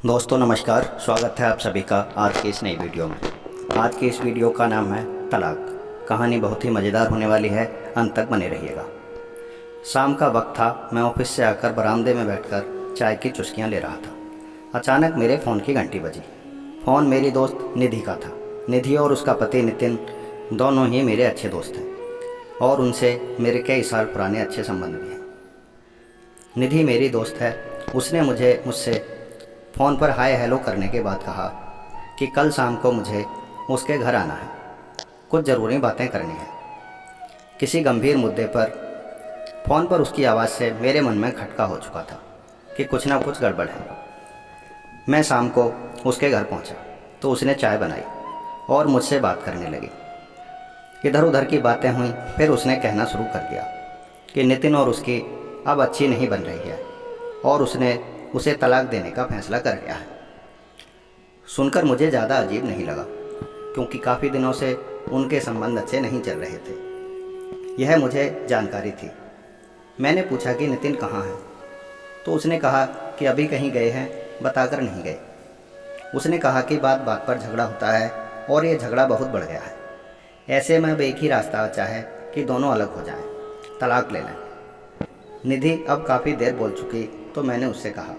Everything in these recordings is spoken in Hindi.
दोस्तों नमस्कार, स्वागत है आप सभी का आज की इस नई वीडियो में। आज की इस वीडियो का नाम है तलाक। कहानी बहुत ही मज़ेदार होने वाली है, अंत तक बने रहिएगा। शाम का वक्त था, मैं ऑफिस से आकर बरामदे में बैठकर चाय की चुस्कियां ले रहा था। अचानक मेरे फ़ोन की घंटी बजी। फ़ोन मेरी दोस्त निधि का था। निधि और उसका पति नितिन दोनों ही मेरे अच्छे दोस्त हैं और उनसे मेरे कई साल पुराने अच्छे संबंध भी हैं। निधि मेरी दोस्त है। उसने मुझसे फ़ोन पर हाय हेलो करने के बाद कहा कि कल शाम को मुझे उसके घर आना है, कुछ ज़रूरी बातें करनी है। किसी गंभीर मुद्दे पर फ़ोन पर उसकी आवाज़ से मेरे मन में खटका हो चुका था कि कुछ ना कुछ गड़बड़ है। मैं शाम को उसके घर पहुंचा तो उसने चाय बनाई और मुझसे बात करने लगी। इधर उधर की बातें हुई। फिर उसने कहना शुरू कर दिया कि नितिन और उसकी अब अच्छी नहीं बन रही है और उसने उसे तलाक देने का फैसला कर लिया है। सुनकर मुझे ज़्यादा अजीब नहीं लगा, क्योंकि काफ़ी दिनों से उनके संबंध अच्छे नहीं चल रहे थे। यह मुझे जानकारी थी। मैंने पूछा कि नितिन कहाँ है, तो उसने कहा कि अभी कहीं गए हैं, बताकर नहीं गए। उसने कहा कि बात बात पर झगड़ा होता है और ये झगड़ा बहुत बढ़ गया है। ऐसे में अब एक ही रास्ता बचा है कि दोनों अलग हो जाएं, तलाक ले लें। निधि अब काफ़ी देर बोल चुकी तो मैंने उससे कहा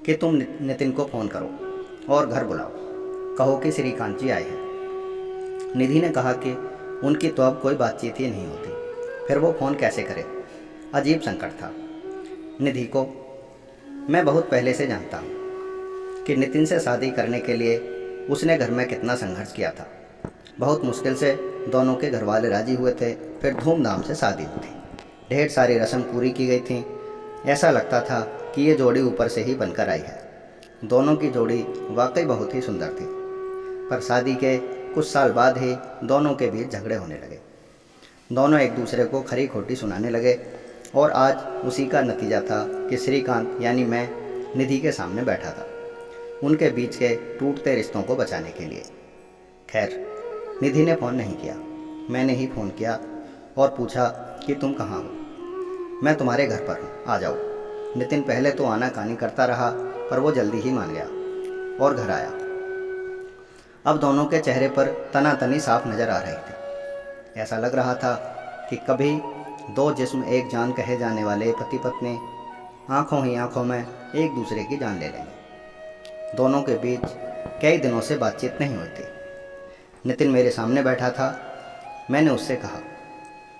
कि तुम नितिन को फ़ोन करो और घर बुलाओ, कहो कि श्रीकांत जी आए हैं। निधि ने कहा कि उनकी तो अब कोई बातचीत ही नहीं होती, फिर वो फ़ोन कैसे करे। अजीब संकट था। निधि को मैं बहुत पहले से जानता हूँ कि नितिन से शादी करने के लिए उसने घर में कितना संघर्ष किया था। बहुत मुश्किल से दोनों के घर वाले राजी हुए थे। फिर धूमधाम से शादी हुई थी। ढेर सारी रस्म पूरी की गई थी। ऐसा लगता था कि ये जोड़ी ऊपर से ही बनकर आई है। दोनों की जोड़ी वाकई बहुत ही सुंदर थी। पर शादी के कुछ साल बाद ही दोनों के बीच झगड़े होने लगे। दोनों एक दूसरे को खरी खोटी सुनाने लगे और आज उसी का नतीजा था कि श्रीकांत यानी मैं निधि के सामने बैठा था, उनके बीच के टूटते रिश्तों को बचाने के लिए। खैर, निधि ने फ़ोन नहीं किया, मैंने ही फ़ोन किया और पूछा कि तुम कहाँ हो। मैं तुम्हारे घर पर हूँ, आ जाओ। नितिन पहले तो आनाकानी करता रहा, पर वो जल्दी ही मान गया और घर आया। अब दोनों के चेहरे पर तनातनी साफ नज़र आ रही थी। ऐसा लग रहा था कि कभी दो जिस्म एक जान कहे जाने वाले पति पत्नी आंखों ही आंखों में एक दूसरे की जान ले लेंगे। दोनों के बीच कई दिनों से बातचीत नहीं हुई थी। नितिन मेरे सामने बैठा था। मैंने उससे कहा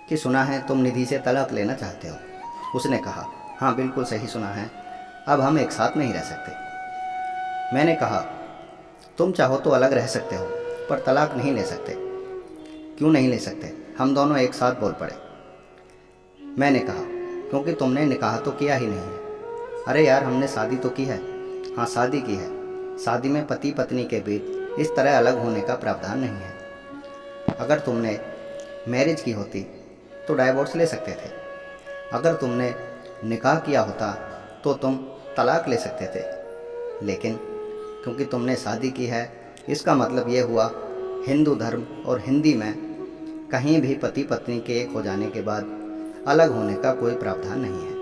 कि सुना है तुम निधि से तलाक लेना चाहते हो। उसने कहा, हाँ बिल्कुल सही सुना है, अब हम एक साथ नहीं रह सकते। मैंने कहा, तुम चाहो तो अलग रह सकते हो, पर तलाक नहीं ले सकते। क्यों नहीं ले सकते? हम दोनों एक साथ बोल पड़े। मैंने कहा, क्योंकि तुमने निकाह तो किया ही नहीं है। अरे यार, हमने शादी तो की है। हाँ, शादी की है। शादी में पति पत्नी के बीच इस तरह अलग होने का प्रावधान नहीं है। अगर तुमने मैरिज की होती तो डाइवोर्स ले सकते थे। अगर तुमने निकाह किया होता तो तुम तलाक ले सकते थे। लेकिन क्योंकि तुमने शादी की है, इसका मतलब ये हुआ हिंदू धर्म और हिंदी में कहीं भी पति पत्नी के एक हो जाने के बाद अलग होने का कोई प्रावधान नहीं है।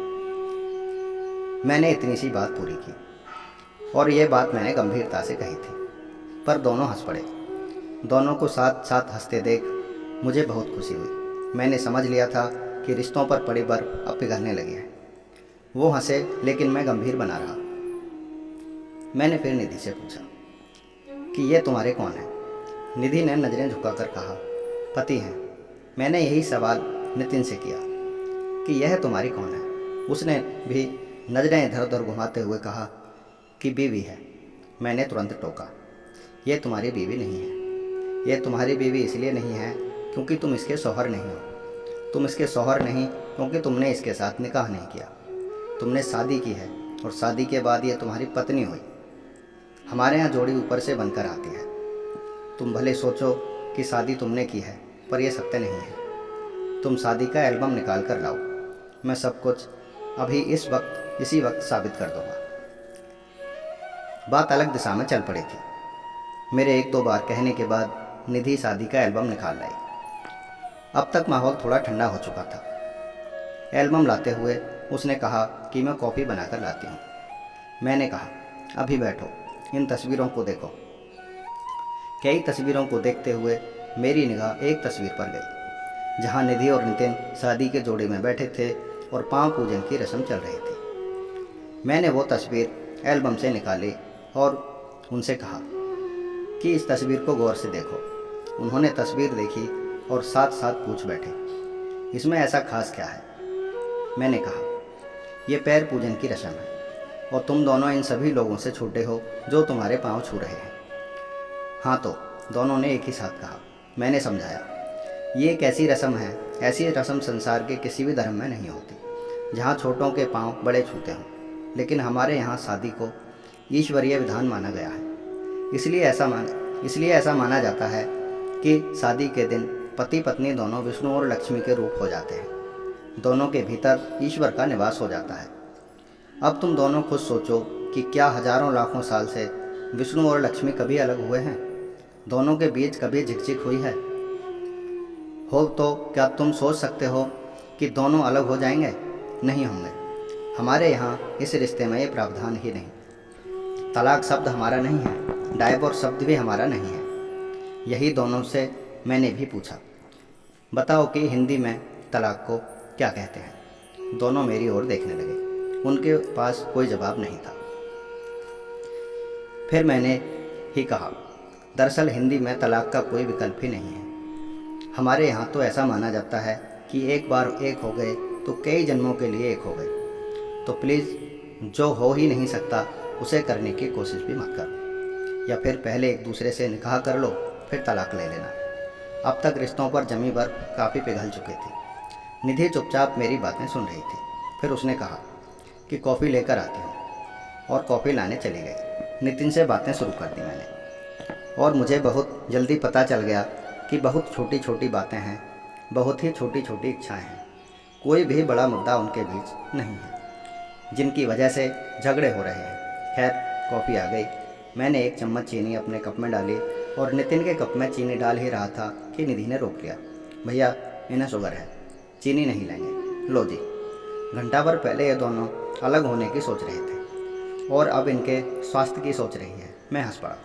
मैंने इतनी सी बात पूरी की और ये बात मैंने गंभीरता से कही थी, पर दोनों हंस पड़े। दोनों को साथ साथ हंसते देख मुझे बहुत खुशी हुई। मैंने समझ लिया था कि रिश्तों पर पड़ी बर्फ अब पिघलने लगी है। वो हंसे, लेकिन मैं गंभीर बना रहा। मैंने फिर निधि से पूछा कि ये तुम्हारे कौन है। निधि ने नज़रें झुकाकर कहा, पति हैं। मैंने यही सवाल नितिन से किया कि यह तुम्हारी कौन है। उसने भी नज़रें इधर उधर घुमाते हुए कहा कि बीवी है। मैंने तुरंत टोका, यह तुम्हारी बीवी नहीं है। यह तुम्हारी बीवी इसलिए नहीं है क्योंकि तुम इसके शौहर नहीं हो। तुम इसके शौहर नहीं क्योंकि तुमने इसके साथ निकाह नहीं किया। तुमने शादी की है और शादी के बाद ये तुम्हारी पत्नी हुई। हमारे यहाँ जोड़ी ऊपर से बनकर आती है। तुम भले सोचो कि शादी तुमने की है, पर यह सत्य नहीं है। तुम शादी का एल्बम निकाल कर लाओ, मैं सब कुछ अभी इसी वक्त साबित कर दूंगा। बात अलग दिशा में चल पड़ी थी। मेरे एक दो बार कहने के बाद निधि शादी का एल्बम निकाल लाई। अब तक माहौल थोड़ा ठंडा हो चुका था। एल्बम लाते हुए उसने कहा कि मैं कॉफ़ी बनाकर लाती हूँ। मैंने कहा अभी बैठो, इन तस्वीरों को देखो। कई तस्वीरों को देखते हुए मेरी निगाह एक तस्वीर पर गई, जहां निधि और नितिन शादी के जोड़े में बैठे थे और पांव पूजन की रस्म चल रही थी। मैंने वो तस्वीर एल्बम से निकाली और उनसे कहा कि इस तस्वीर को गौर से देखो। उन्होंने तस्वीर देखी और साथ साथ पूछ बैठे, इसमें ऐसा खास क्या है? मैंने कहा, ये पैर पूजन की रस्म है और तुम दोनों इन सभी लोगों से छोटे हो जो तुम्हारे पांव छू रहे हैं। हाँ, तो दोनों ने एक ही साथ कहा। मैंने समझाया, ये एक ऐसी रस्म है, ऐसी रस्म संसार के किसी भी धर्म में नहीं होती जहाँ छोटों के पांव बड़े छूते हों, लेकिन हमारे यहाँ शादी को ईश्वरीय विधान माना गया है। इसलिए ऐसा माना जाता है कि शादी के दिन पति पत्नी दोनों विष्णु और लक्ष्मी के रूप हो जाते हैं। दोनों के भीतर ईश्वर का निवास हो जाता है। अब तुम दोनों खुद सोचो कि क्या हजारों लाखों साल से विष्णु और लक्ष्मी कभी अलग हुए हैं? दोनों के बीच कभी झिकझिक हुई है? हो तो क्या तुम सोच सकते हो कि दोनों अलग हो जाएंगे? नहीं होंगे। हमारे यहाँ इस रिश्ते में ये प्रावधान ही नहीं। तलाक शब्द हमारा नहीं है, डाइवोर्स शब्द भी हमारा नहीं है। यही दोनों से मैंने भी पूछा, बताओ कि हिंदी में तलाक को क्या कहते हैं? दोनों मेरी ओर देखने लगे। उनके पास कोई जवाब नहीं था। फिर मैंने ही कहा, दरअसल हिंदी में तलाक का कोई विकल्प ही नहीं है। हमारे यहाँ तो ऐसा माना जाता है कि एक बार एक हो गए तो कई जन्मों के लिए एक हो गए। तो प्लीज़ जो हो ही नहीं सकता उसे करने की कोशिश भी मत करो, या फिर पहले एक दूसरे से निकाह कर लो फिर तलाक ले लेना। अब तक रिश्तों पर जमी बर्फ काफ़ी पिघल चुके थे। निधि चुपचाप मेरी बातें सुन रही थी। फिर उसने कहा कि कॉफ़ी लेकर आती हूँ, और कॉफ़ी लाने चली गई। नितिन से बातें शुरू कर दी मैंने, और मुझे बहुत जल्दी पता चल गया कि बहुत छोटी छोटी बातें हैं, बहुत ही छोटी छोटी इच्छाएं हैं। कोई भी बड़ा मुद्दा उनके बीच नहीं है जिनकी वजह से झगड़े हो रहे हैं। खैर, कॉफ़ी आ गई। मैंने एक चम्मच चीनी अपने कप में डाली और नितिन के कप में चीनी डाल ही रहा था कि निधि ने रोक लिया। भैया, इन्हें शुगर है, चीनी नहीं लेंगे। लो जी। घंटा भर पहले ये दोनों अलग होने की सोच रहे थे और अब इनके स्वास्थ्य की सोच रही है। मैं हंस पड़ा।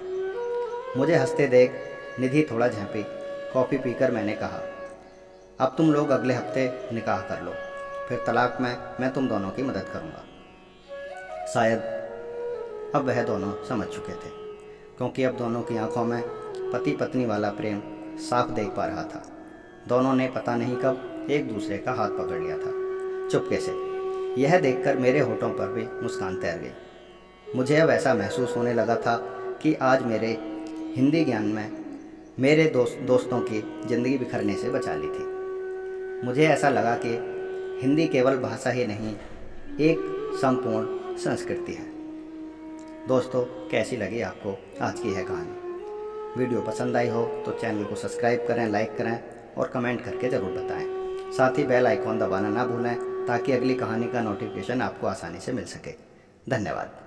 मुझे हंसते देख निधि थोड़ा झेंपी। कॉफ़ी पीकर मैंने कहा, अब तुम लोग अगले हफ्ते निकाह कर लो, फिर तलाक में मैं तुम दोनों की मदद करूँगा। शायद अब वह दोनों समझ चुके थे, क्योंकि अब दोनों की आंखों में पति पत्नी वाला प्रेम साफ देख पा रहा था। दोनों ने पता नहीं कब एक दूसरे का हाथ पकड़ लिया था, चुपके से। यह देखकर मेरे होठों पर भी मुस्कान तैर गई। मुझे अब ऐसा महसूस होने लगा था कि आज मेरे हिंदी ज्ञान में मेरे दोस्तों की ज़िंदगी बिखरने से बचा ली थी। मुझे ऐसा लगा कि हिंदी केवल भाषा ही नहीं, एक संपूर्ण संस्कृति है। दोस्तों, कैसी लगी आपको आज की यह कहानी? वीडियो पसंद आई हो तो चैनल को सब्सक्राइब करें, लाइक करें और कमेंट करके ज़रूर बताएं। साथ ही बेल आइकॉन दबाना ना भूलें ताकि अगली कहानी का नोटिफिकेशन आपको आसानी से मिल सके। धन्यवाद।